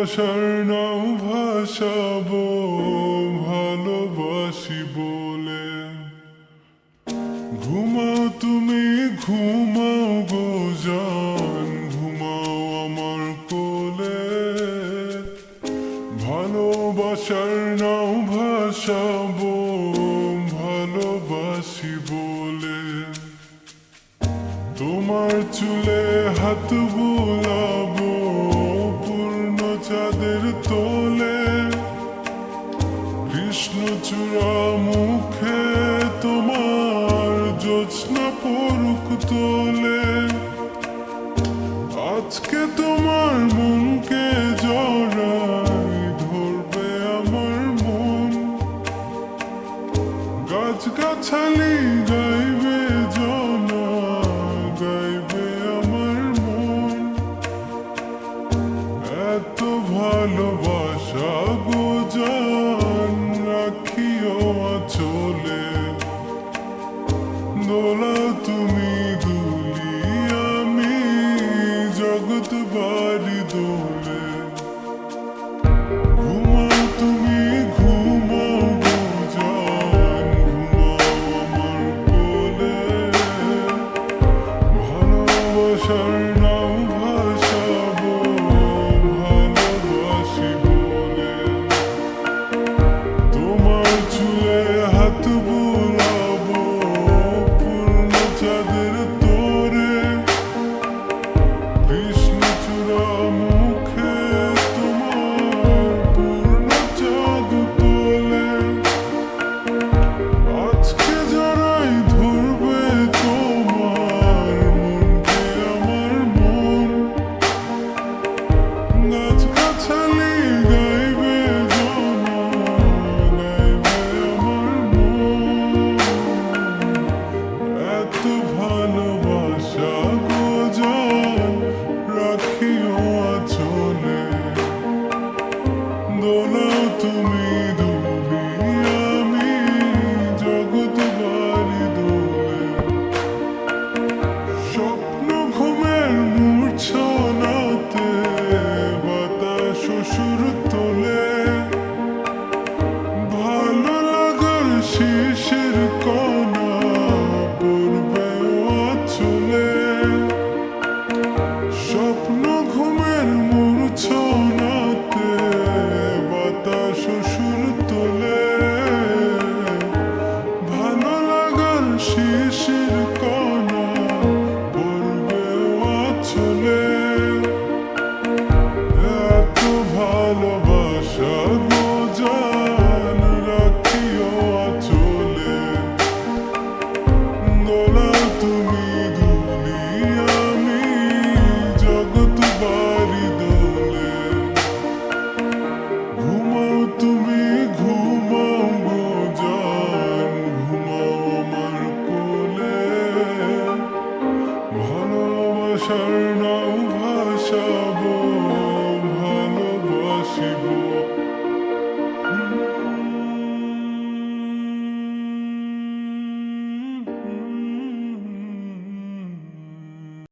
ভালোবাসার নাও ভাসাবো ভালোবাসি বলে। ঘুমাও তুমি ঘুমাও গো জান, ঘুমাও আমার কোলে। ভালোবাসার নাও ভাসাবো ভালোবাসি বলে। তোমার চুলে হাত বুলাবো পূর্ণ চাঁদের তোলে। কৃষ্ণচূড়া মুখে তোমার জ্যোৎস্না পড়ুক তোলে। আজকে তোমার মনকে জড়াই ধরবে আমার মন। গাছগাছালি গাইবে জনা, গাইবে আমার মন। এত ভালোবাসা গো জান রাখিও আঁচলে। দোলা তুমি দুলি আমি জগৎ বাড়ি দোলে। ঘুমাও তুমি ঘুমাও গো জান, ঘুমাও আমার কোলে। ভালোবাসার নাও ভাসাবো ভালোবাসি বলে। তোমার চুলে হাত বুলাবো পূর্ণ চাঁদের তোরে। কৃষ্ণচূড়া মুখে তোমার পূর্ণ চাঁদ তোলে। আজকে যারাই ধরবে তোমার মনকে আমার মন। গাছগাছালি গাইবে জনা, গাইবে আমার মন। এত ভালোবাসা গো জান রাখিও আঁচলে। দোলাও তুমি দুলি আমি জগৎ বাড়ি দোলে। স্বপ্ন ঘুমের মূর্ছনাতে বাতাস সুর তোলে। ভালো লাগার শিশির কণা পড়বে আঁচলে। স্বপ্ন ঘুমের মূর্ছনাতে বাতাস সুর তোলে। ভালো লাগার শিশির কণা পড়বে আঁচলে। এত ভালোবাসা গো জান রাখিও আঁচলে। দোলা তুমি দুলি আমি জগৎ বাড়ি দোলে। ঘুমাও তুমি ঘুমাও গো জান, ঘুমাও আমার কোলে। ভালোবাসার নাও ভাষা